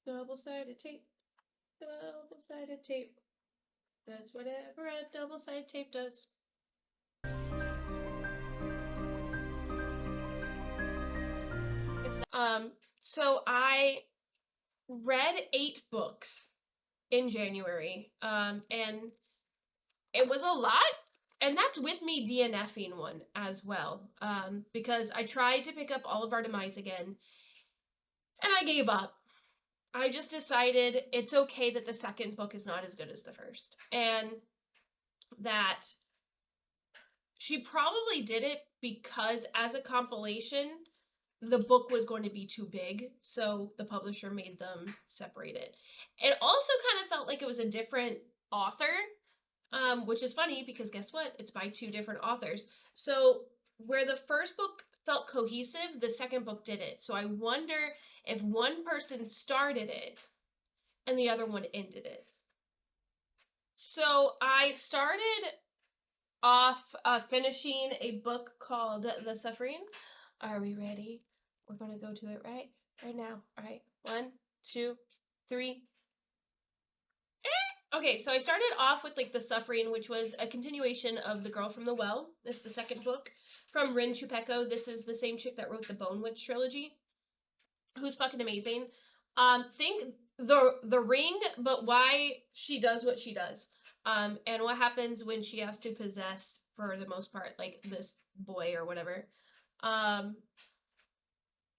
Double-sided tape. Double-sided tape. That's whatever a double-sided tape does. So I read 8 books in January, and it was a lot. And that's with me DNFing one as well, because I tried to pick up all of our Demise again, and I gave up. I just decided it's okay that the second book is not as good as the first, and that she probably did it because as a compilation, the book was going to be too big, so the publisher made them separate it. It also kind of felt like it was a different author, which is funny because guess what? It's by 2 different authors. So where the first book felt cohesive, the second book didn't. So I wonder if one person started it and the other one ended it. So I started off finishing a book called The Suffering. Are we ready? We're going to go to it right now. All right. 1, 2, 3. Okay, so I started off with like The Suffering, which was a continuation of The Girl from the Well. This is the second book from Rin Chupeco. This is the same chick that wrote the Bone Witch trilogy, who's fucking amazing. Think the Ring, but why she does what she does. And what happens when she has to possess, for the most part, like this boy or whatever.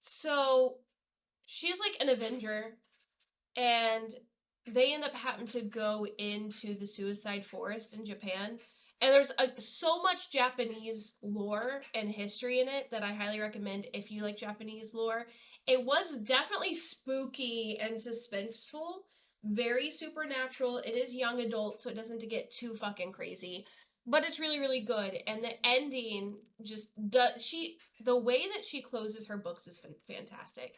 So she's like an Avenger, and they end up having to go into the suicide forest in Japan. And there's so much Japanese lore and history in it that I highly recommend if you like Japanese lore. It was definitely spooky and suspenseful, very supernatural. It is young adult, so it doesn't get too fucking crazy. But it's really, really good. And the ending just does, the way that she closes her books is fantastic.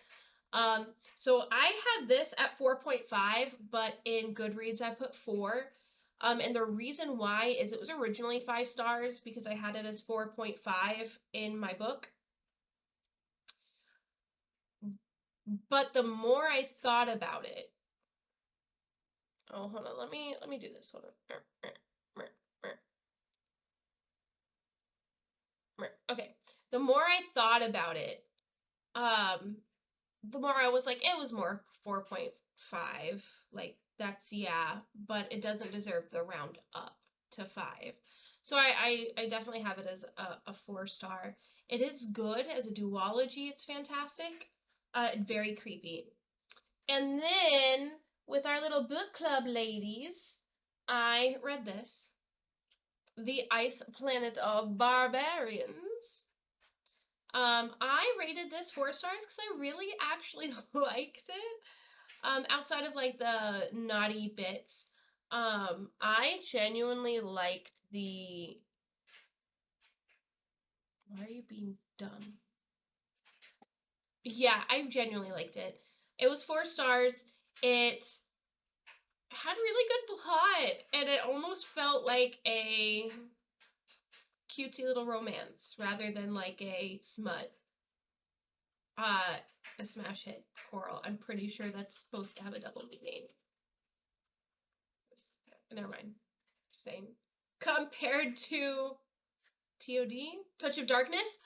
So I had this at 4.5, but in Goodreads I put 4. And the reason why is it was originally 5 stars because I had it as 4.5 in my book. But the more I thought about it, oh, hold on, let me do this. Hold on. Okay. The more I thought about it, the more I was like, it was more 4.5. Like, that's, yeah, but it doesn't deserve the round up to 5. So I definitely have it as a 4-star. It is good as a duology. It's fantastic. Very creepy. And then with our little book club ladies, I read this, The Ice Planet of Barbarians. I rated this 4 stars because I really actually liked it. Outside of like the naughty bits, I genuinely liked the. Why are you being dumb? Yeah, I genuinely liked it. It was 4 stars. It had really good plot, and it almost felt like a cutesy little romance rather than like a smut. A smash hit coral. I'm pretty sure that's supposed to have a double meaning. Never mind. Just saying. Compared to TOD, Touch of Darkness.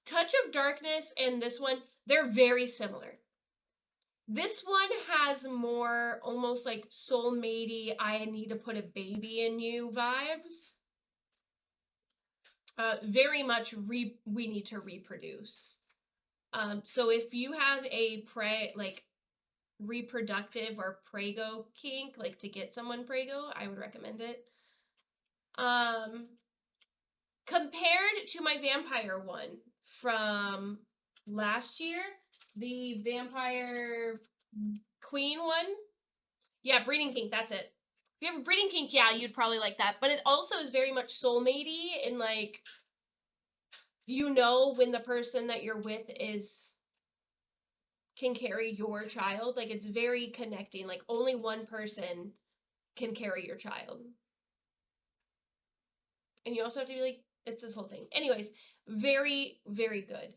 Touch of Darkness and this one, they're very similar. This one has more almost like soulmatey, I need to put a baby in you vibes. Very much we need to reproduce. So if you have a reproductive or prego kink, like to get someone prego, I would recommend it. Compared to my vampire one from last year, the vampire queen one, yeah, breeding kink, that's it. If you have a breeding kink, yeah, you'd probably like that. But it also is very much soulmatey in like, you know, when the person that you're with can carry your child. Like, it's very connecting. Like, only one person can carry your child. And you also have to be like, it's this whole thing. Anyways, very, very good.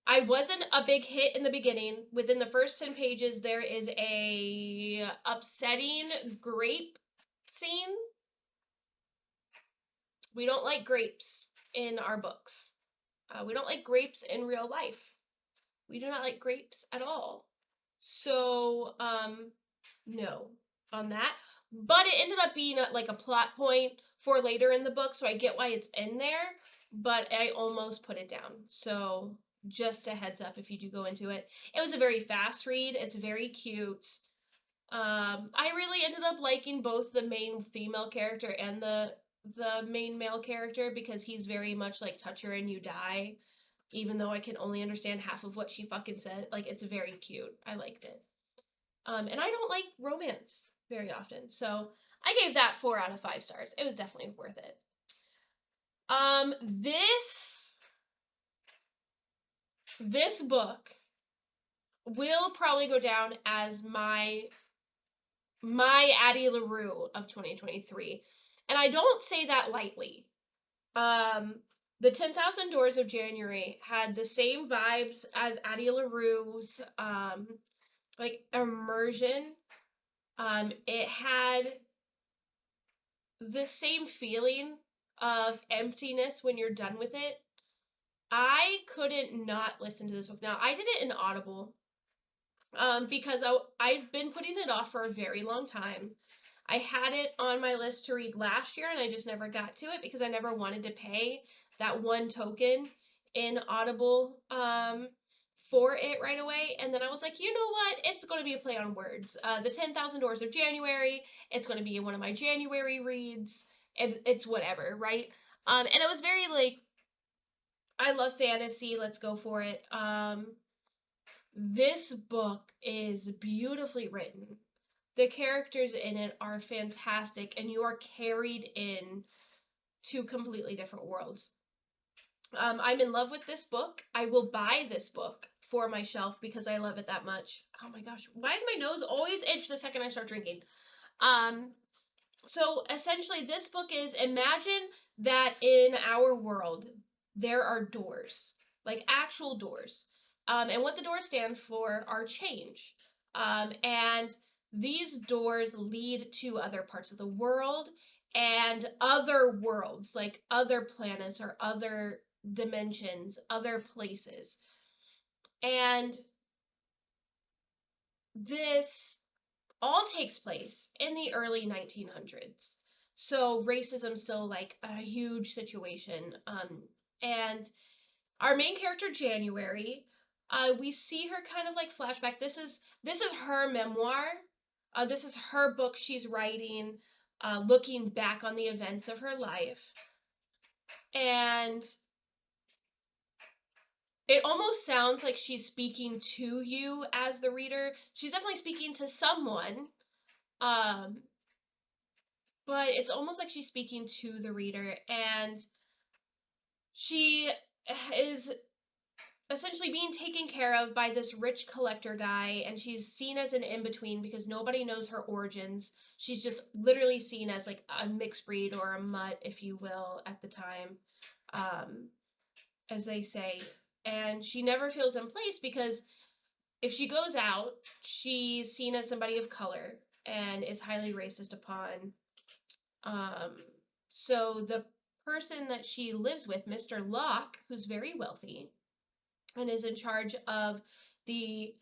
I wasn't a big hit in the beginning. Within the first 10 pages, there is a upsetting grape scene. We don't like grapes in our books. We don't like grapes in real life. We do not like grapes at all. So, no on that. But it ended up being like a plot point for later in the book, so I get why it's in there, but I almost put it down. So, just a heads up if you do go into it. It was a very fast read. It's very cute. I really ended up liking both the main female character and the main male character because he's very much like touch her and you die, even though I can only understand half of what she fucking said. Like, it's very cute. I liked it. And I don't like romance very often, so I gave that 4 out of 5 stars. It was definitely worth it. This book will probably go down as my Addie LaRue of 2023, and I don't say that lightly. The 10,000 Doors of January had the same vibes as Addie LaRue's like immersion. It had the same feeling of emptiness when you're done with it. I couldn't not listen to this book. Now, I did it in Audible because I've been putting it off for a very long time. I had it on my list to read last year and I just never got to it because I never wanted to pay that one token in Audible for it right away. And then I was like, you know what? It's going to be a play on words. The 10,000 Doors of January, it's going to be one of my January reads. It's whatever, right? And it was very like, I love fantasy. Let's go for it. This book is beautifully written. The characters in it are fantastic, and you are carried in to completely different worlds. I'm in love with this book. I will buy this book for my shelf because I love it that much. Oh my gosh, why does my nose always itch the second I start drinking? So essentially, this book is, imagine that in our world there are doors, like actual doors, and what the doors stand for are change, and these doors lead to other parts of the world and other worlds, like other planets or other dimensions, other places, and this all takes place in the early 1900s. So racism still like a huge situation. And our main character January, we see her kind of like flashback. This is her memoir. This is her book she's writing, looking back on the events of her life. And it almost sounds like she's speaking to you as the reader. She's definitely speaking to someone. Um, but it's almost like she's speaking to the reader, and she is essentially being taken care of by this rich collector guy, and she's seen as an in-between because nobody knows her origins. She's just literally seen as like a mixed breed or a mutt, if you will, at the time, as they say. And she never feels in place because if she goes out, she's seen as somebody of color and is highly racist upon. So the person that she lives with, Mr. Locke, who's very wealthy and is in charge of the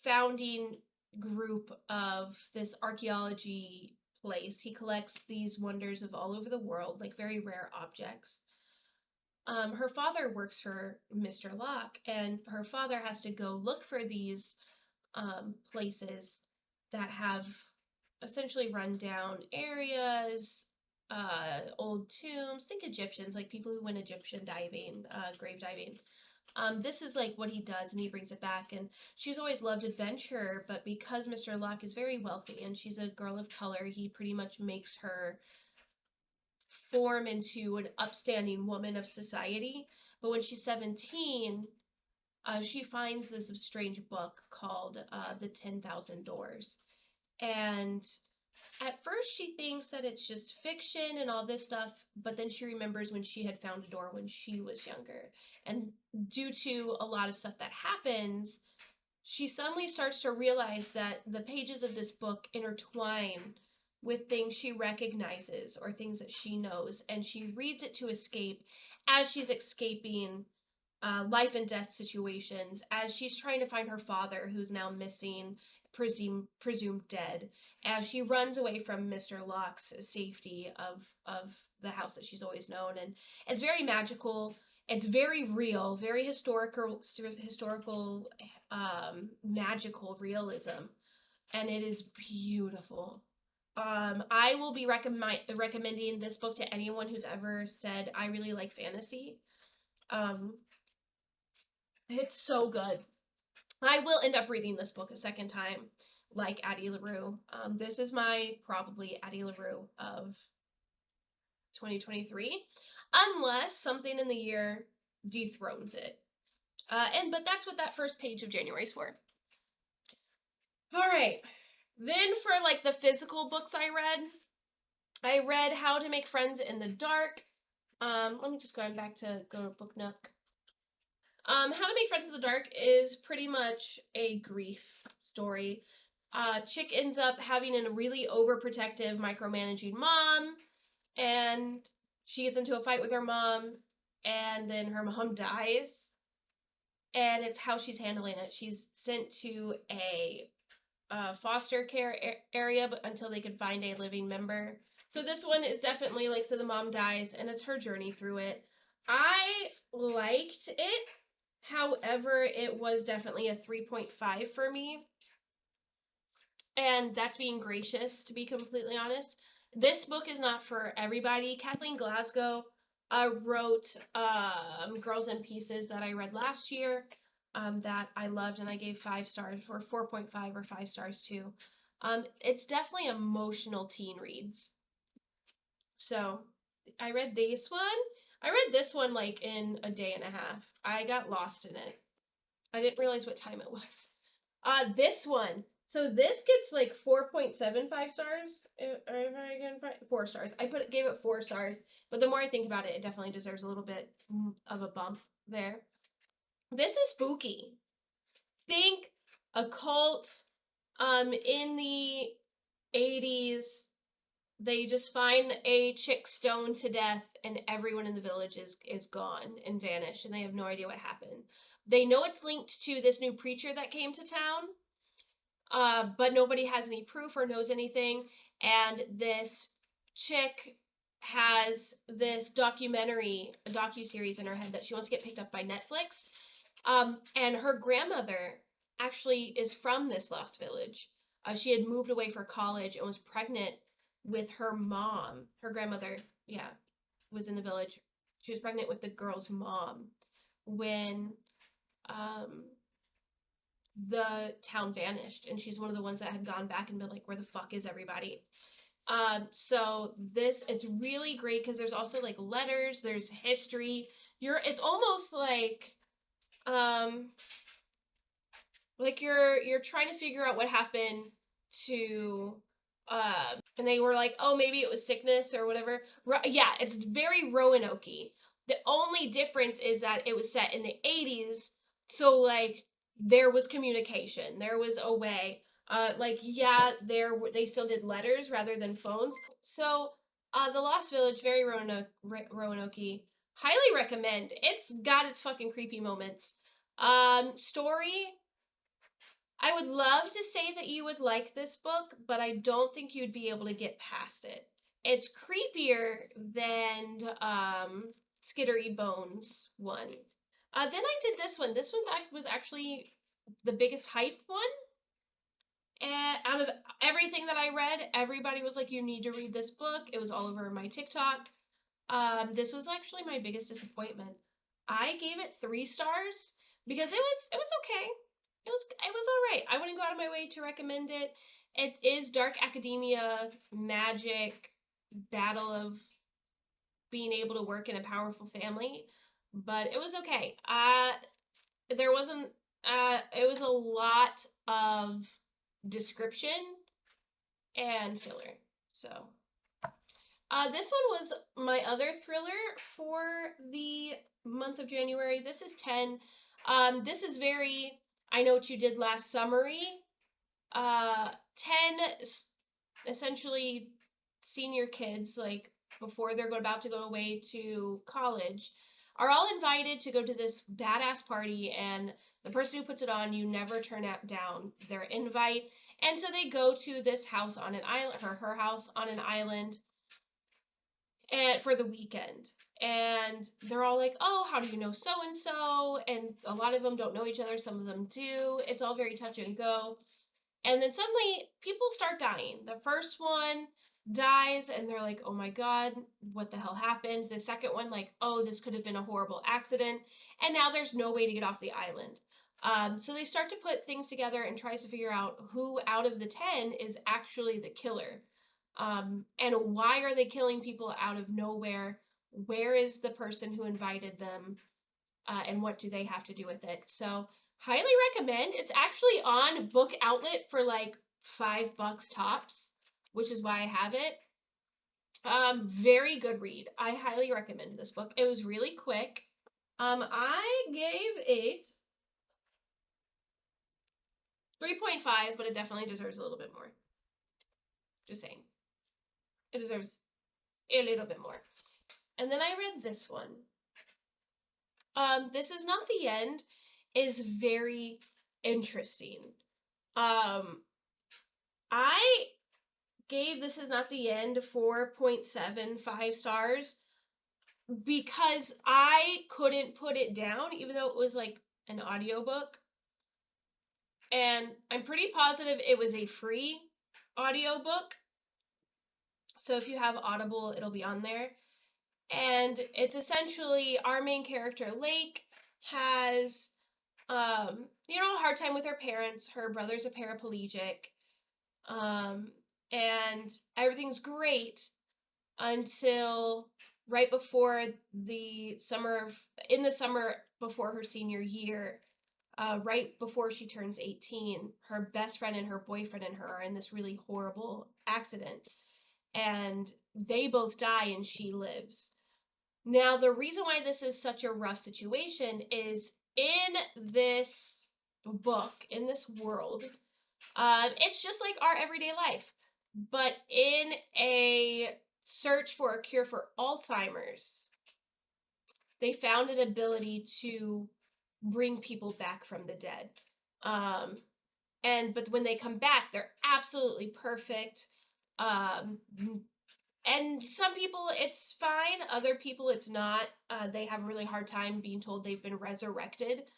founding group of this archaeology place. He collects these wonders of all over the world, like very rare objects. Her father works for Mr. Locke, and her father has to go look for these places that have essentially run down areas, old tombs. Think Egyptians, like people who went Egyptian diving, grave diving. This is like what he does, and he brings it back. And she's always loved adventure, but because Mr. Locke is very wealthy and she's a girl of color, he pretty much makes her form into an upstanding woman of society. But when she's 17, she finds this strange book called The 10,000 Doors. And at first she thinks that it's just fiction and all this stuff, but then she remembers when she had found a door when she was younger. And due to a lot of stuff that happens, she suddenly starts to realize that the pages of this book intertwine with things she recognizes or things that she knows, and she reads it to escape as she's escaping life and death situations, as she's trying to find her father, who's now missing, presumed dead, as she runs away from Mr. Locke's safety of the house that she's always known. And it's very magical. It's very real, very historical, magical realism, and it is beautiful. I will be recommending this book to anyone who's ever said, I really like fantasy. Um, it's so good. I will end up reading this book a second time, like Addie LaRue. This is my probably Addie LaRue of 2023, unless something in the year dethrones it. But that's what that first page of January is for. All right. Then for like the physical books I read How to Make Friends in the Dark. Let me just go back to go to Book Nook. How to Make Friends in the Dark is pretty much a grief story. Chick ends up having a really overprotective, micromanaging mom, and she gets into a fight with her mom, and then her mom dies, and it's how she's handling it. She's sent to a foster care area, but until they could find a living member. So this one is definitely like, so the mom dies, and it's her journey through it. I liked it. However, it was definitely a 3.5 for me. And that's being gracious, to be completely honest. This book is not for everybody. Kathleen Glasgow wrote Girls in Pieces that I read last year, that I loved, and I gave 5 stars, or 4.5 or 5 stars too. It's definitely emotional teen reads. So I read this one. I read this one like in a day and a half. I got lost in it. I didn't realize what time it was. This one. So this gets like 4.75 stars. If I can find 4 stars. Gave it 4 stars, but the more I think about it, it definitely deserves a little bit of a bump there. This is spooky. Think occult. In the 80s, they just find a chick stoned to death, and everyone in the village is gone and vanished, and they have no idea what happened. They know it's linked to this new preacher that came to town, but nobody has any proof or knows anything. And this chick has this a docu-series in her head that she wants to get picked up by Netflix. And her grandmother actually is from this lost village. She had moved away for college and was pregnant with her mom. Her grandmother, yeah, was in the village. She was pregnant with the girl's mom when the town vanished, and she's one of the ones that had gone back and been like, where the fuck is everybody? So it's really great because there's also like letters, there's history. It's almost um, like you're trying to figure out what happened to and they were like, oh, maybe it was sickness or whatever. Yeah, it's very Roanoke. The only difference is that it was set in the 80s, so like there was communication, there was a way. Yeah, they still did letters rather than phones. So the Lost Village, very Roanoke. Highly recommend. It's got its fucking creepy moments. Story, I would love to say that you would like this book, but I don't think you'd be able to get past it. It's creepier than Skittery Bones one. Then I did this one. This one was actually the biggest hype one. And out of everything that I read, everybody was like, you need to read this book. It was all over my TikTok. This was actually my biggest disappointment. I gave it 3 stars because it was okay. It was all right. I wouldn't go out of my way to recommend it. It is dark academia, magic, battle of being able to work in a powerful family, but it was okay. There wasn't. It was a lot of description and filler. So, this one was my other thriller for the month of January. This is 10. This is very, I Know What You Did Last Summery. 10 essentially senior kids, like before they're about to go away to college, are all invited to go to this badass party, and the person who puts it on, you never turn down their invite. And so they go to this house on an island, her house on an island, and for the weekend. And they're all like, "Oh, how do you know so and so?" And a lot of them don't know each other. Some of them do. It's all very touch and go. And then suddenly people start dying. The first one dies and they're like, "Oh my God, what the hell happened?" The second one, like, "Oh, this could have been a horrible accident." And now there's no way to get off the island. So they start to put things together and tries to figure out who out of the 10 is actually the killer. And why are they killing people out of nowhere? Where is the person who invited them? And what do they have to do with it? So highly recommend. It's actually on Book Outlet for like $5 tops, which is why I have it. Very good read. I highly recommend this book. It was really quick. I gave it 3.5, but it definitely deserves a little bit more. Just saying. It deserves a little bit more. And then I read this one. This Is Not the End is very interesting. I gave This Is Not the End 4.75 stars because I couldn't put it down, even though it was like an audiobook. And I'm pretty positive it was a free audiobook. So if you have Audible, it'll be on there. And it's essentially our main character, Lake, has a hard time with her parents. Her brother's a paraplegic. And everything's great until right before in the summer before her senior year, right before she turns 18, her best friend and her boyfriend and her are in this really horrible accident. And they both die and she lives. Now, the reason why this is such a rough situation is in this book, in this world, it's just like our everyday life. But in a search for a cure for Alzheimer's, they found an ability to bring people back from the dead. But when they come back, they're absolutely perfect. And some people it's fine, other people it's not. They have a really hard time being told they've been resurrected.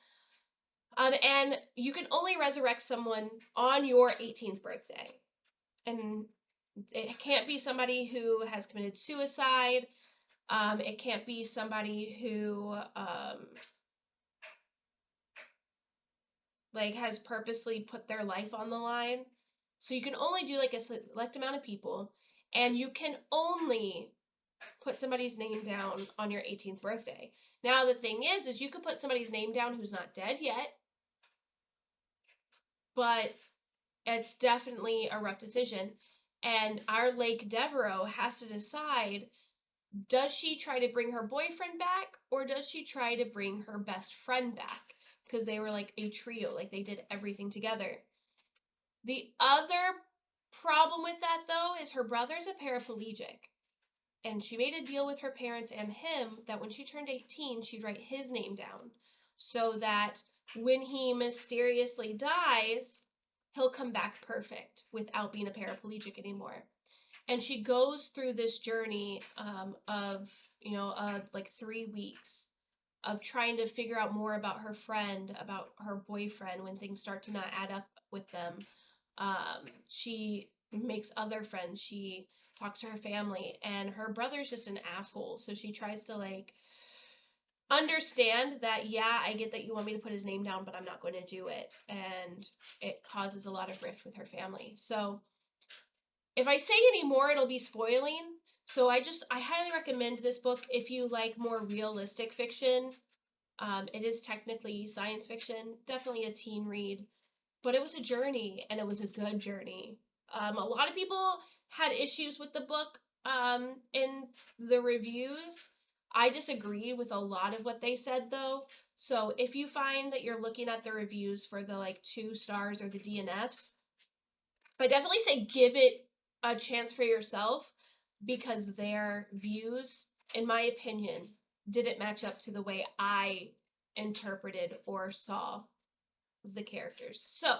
And you can only resurrect someone on your 18th birthday. And it can't be somebody who has committed suicide. It can't be somebody who has purposely put their life on the line. So you can only do like a select amount of people, and you can only put somebody's name down on your 18th birthday. Now the thing is you could put somebody's name down who's not dead yet, but it's definitely a rough decision. And our Lake Devereaux has to decide, does she try to bring her boyfriend back or does she try to bring her best friend back? Because they were like a trio, like they did everything together. The other problem with that, though, is her brother's a paraplegic. And she made a deal with her parents and him that when she turned 18, she'd write his name down so that when he mysteriously dies, he'll come back perfect without being a paraplegic anymore. And she goes through this journey of like 3 weeks of trying to figure out more about her friend, about her boyfriend when things start to not add up with them. She makes other friends. She talks to her family, and her brother's just an asshole. So she tries to understand that, yeah, I get that you want me to put his name down, but I'm not going to do it. And it causes a lot of rift with her family. So if I say any more, it'll be spoiling. So I highly recommend this book if you like more realistic fiction. It is technically science fiction, definitely a teen read, but it was a journey and it was a good journey. A lot of people had issues with the book in the reviews. I disagree with a lot of what they said though. So if you find that you're looking at the reviews for the like 2 stars or the DNFs, I definitely say give it a chance for yourself because their views, in my opinion, didn't match up to the way I interpreted or saw the characters. So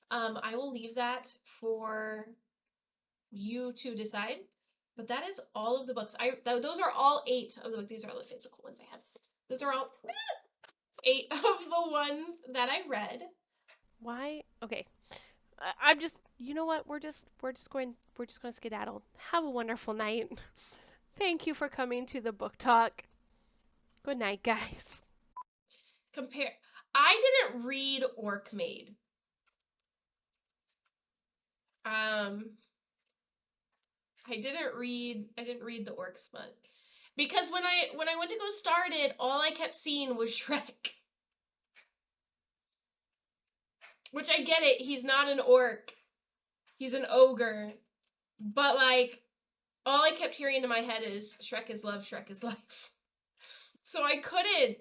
I will leave that for you to decide. But that is all of the books. Those are all 8 of the books. These are all the physical ones I have. Those are all 8 of the ones that I read. Why? Okay. I'm just, you know what? We're just going to skedaddle. Have a wonderful night. Thank you for coming to the book talk. Good night, guys. Compare. I didn't read Orc Maid. Um, I didn't read the Orc Smut because when I went to go start it, all I kept seeing was Shrek. Which I get it. He's not an orc. He's an ogre. But like all I kept hearing in my head is Shrek is love, Shrek is life. So I couldn't.